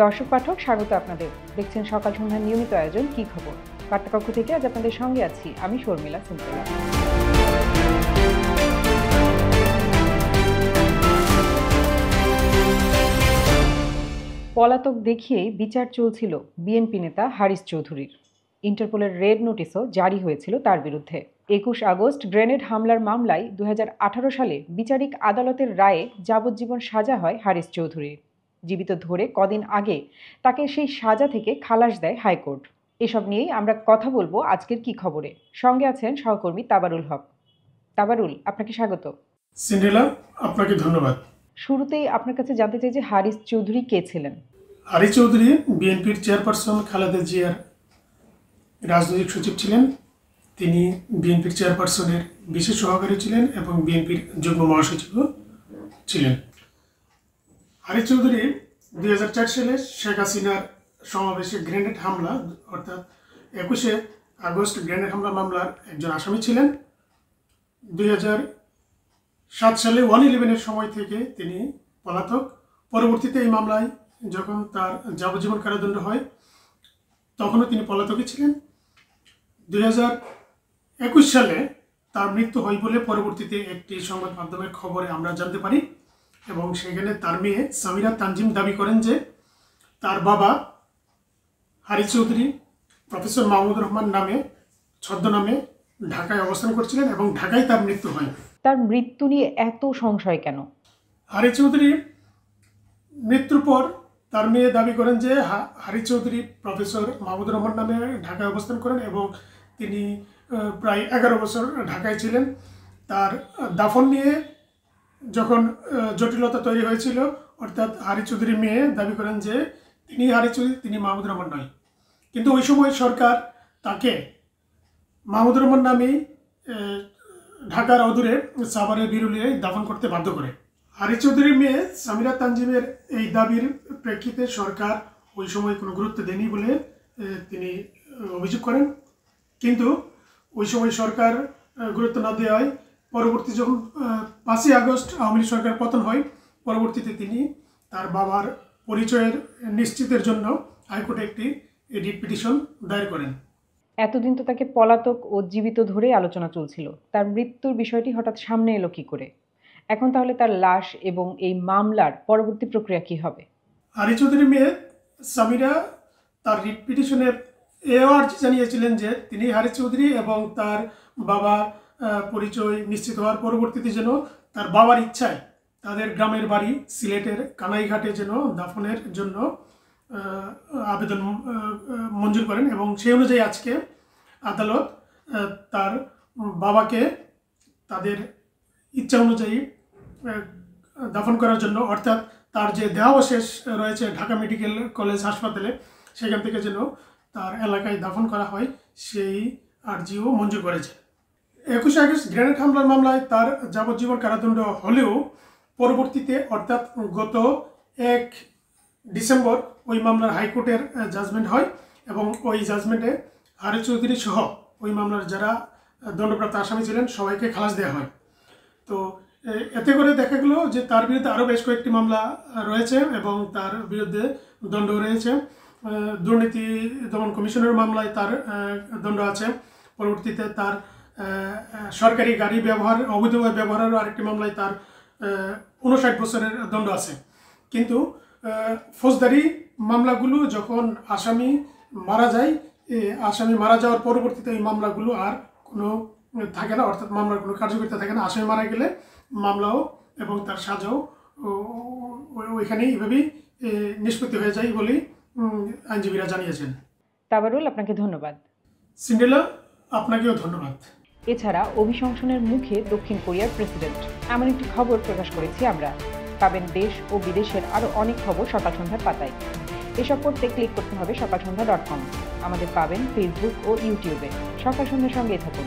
দর্শক পাঠক স্বাগত আপনাদের। দেখছেন সকাল সন্ধ্যার নিয়মিত আয়োজন কি খবর। বার্তাকক্ষ থেকে আজ আপনাদের সঙ্গে আছি আমি শর্মিলা সিম্পলা। পলাতক দেখিয়ে বিচার চলছিল বিএনপি নেতা হারিস চৌধুরীর। ইন্টারপোলের রেড নোটিশও জারি হয়েছিল তার বিরুদ্ধে। ২১ আগস্ট গ্রেনেড হামলার মামলায় ২০১৮ সালে বিচারিক আদালতের রায়ে যাবজ্জীবন সাজা হয় হারিস চৌধুরীর। জীবিত ধরে কদিন আগে তাকে সেই সাজা থেকে খালাস দেয় হাইকোর্ট। এসব নিয়েই আমরা কথা বলবো আজকের কি খবরে। সঙ্গে আছেন সহকর্মী তাবারুল হক। তাবারুল, আপনাকে স্বাগত। সিন্ড্রেলা, আপনাকে ধন্যবাদ। শুরুতেই আপনার কাছে জানতে চাই যে হারিস চৌধুরী কে ছিলেন? হারিস চৌধুরী বিএনপির চেয়ারপারসন খালেদা জিয়ার রাজনৈতিক সচিব ছিলেন। তিনি বিএনপির চেয়ারপারসনের বিশেষ সহকারী ছিলেন এবং বিএনপির যুগ্ম মহাসচিবও ছিলেন। হারিস চৌধুরী ২০০৪ সালে শেখ হাসিনার সমাবেশে গ্রেনেড হামলা অর্থাৎ ২১ আগস্ট গ্রেনেড হামলা মামলার একজন আসামি ছিলেন। ২০০৭ সালে 1/11-এর সময় থেকে তিনি পলাতক। পরবর্তীতে এই মামলায় যখন তার যাবজ্জীবন কারাদণ্ড হয় তখনও তিনি পলাতকই ছিলেন। ২০২১ সালে তার মৃত্যু হয় বলে পরবর্তীতে একটি সংবাদ মাধ্যমের খবরে আমরা জানতে পারি এবং সেখানে তার মেয়ে সামিরা তানজিম দাবি করেন যে তার বাবা হারিস চৌধুরী প্রফেসর মাহমুদুর রহমান নামে ছদ্মনামে ঢাকায় অবস্থান করছিলেন এবং ঢাকায় তার মৃত্যু হয়। তার মৃত্যু নিয়ে এত সংশয় কেন? হারিস চৌধুরী মৃত্যুর পর তার মেয়ে দাবি করেন যে হারিস চৌধুরী প্রফেসর মাহমুদুর রহমান নামে ঢাকায় অবস্থান করেন এবং তিনি প্রায় 11 বছর ঢাকায় ছিলেন। তার দাফন নিয়ে যখন জটিলতা তৈরি হয়েছিল অর্থাৎ হারিস চৌধুরীর মেয়ে দাবি করেন যে তিনি হারিস চৌধুরী, তিনি মাহমুদুর রহমান নয়। কিন্তু ওই সময় সরকার তাকে মাহমুদুর রহমান নামেই ঢাকার অদূরে সাভারের বিরুলিয়ায় দাফন করতে বাধ্য করে। হারিস চৌধুরীর মেয়ে সামিরা তানজিমের এই দাবির প্রেক্ষিতে সরকার ওই সময় কোনো গুরুত্ব দেয়নি বলে তিনি অভিযোগ করেন। কিন্তু ওই সময় সরকার গুরুত্ব না দেওয়ায় পরবর্তী যখন ৫ই আগস্ট আওয়ামী লীগ সরকার পতন হয় পরবর্তীতে তিনি তার বাবার পরিচয়ের নিশ্চিতের জন্য হাইকোর্টে একটি রিট পিটিশন দায়ের করেন। এতদিন তো তাকে পলাতক ও জীবিত ধরে আলোচনা চলছিল, তার মৃত্যুর বিষয়টি হঠাৎ সামনে এলো কি করে? এখন তাহলে তার লাশ এবং এই মামলার পরবর্তী প্রক্রিয়া কি হবে? হারিস চৌধুরীর মেয়ে সামিরা তার রিট পিটিশনে এও আর্জি জানিয়েছিলেন যে তিনি হারিস চৌধুরী এবং তার বাবার পরিচয় নিশ্চিত হওয়ার পরবর্তীতে যেন তার বাবার ইচ্ছায় তাদের গ্রামের বাড়ি সিলেটের কানাইঘাটে যেন দাফনের জন্য আবেদন মঞ্জুর করেন এবং সেই অনুযায়ী আজকে আদালত তার বাবাকে তাদের ইচ্ছা অনুযায়ী দাফন করার জন্য অর্থাৎ তার যে দেহাবশেষ রয়েছে ঢাকা মেডিকেল কলেজ হাসপাতালে সেখান থেকে যেন তার এলাকায় দাফন করা হয় সেই আর্জিও মঞ্জুর করেছে। ২১ আগস্ট গ্রেনেড হামলার মামলায় তার যাবজ্জীবন কারাদণ্ড হলেও পরবর্তীতে অর্থাৎ গত ১ ডিসেম্বর ওই মামলার হাইকোর্টের জাজমেন্ট হয় এবং ওই জাজমেন্টে হারিস চৌধুরী সহ ওই মামলার যারা দণ্ডপ্রাপ্ত আসামি ছিলেন সবাইকে খালাস দেওয়া হয়। তো এতে করে দেখা গেল যে তার বিরুদ্ধে আরও বেশ কয়েকটি মামলা রয়েছে এবং তার বিরুদ্ধে দণ্ড রয়েছে। দুর্নীতি দমন কমিশনের মামলায় তার দণ্ড আছে। পরবর্তীতে তার সরকারি গাড়ি অবৈধভাবে ব্যবহারের আরেকটি মামলায় তার 59 বছরের দণ্ড আছে। কিন্তু ফৌজদারি মামলাগুলো যখন আসামি মারা যায়, আসামি মারা যাওয়ার পরবর্তীতে এই মামলাগুলো আর কোনো থাকে না, অর্থাৎ মামলার কোনো কার্যকারিতা থাকে না। আসামি মারা গেলে মামলাও এবং তার সাজাও ওইখানেই এভাবেই নিষ্পত্তি হয়ে যায় বলেই আইনজীবীরা জানিয়েছেন। তাবারুল, আপনাকে ধন্যবাদ। সিন্ড্রেলা, আপনাকেও ধন্যবাদ। এছাড়া অভিশংসনের মুখে দক্ষিণ কোরিয়ার প্রেসিডেন্ট, এমন একটি খবর প্রকাশ করেছি আমরা। পাবেন দেশ ও বিদেশের আরও অনেক খবর সকাল সন্ধ্যার পাতায়। এসব করতে ক্লিক করতে হবে সকালসন্ধ্যা.com। আমাদের পাবেন ফেসবুক ও ইউটিউবে। সকাল সন্ধ্যার সঙ্গেই থাকুন।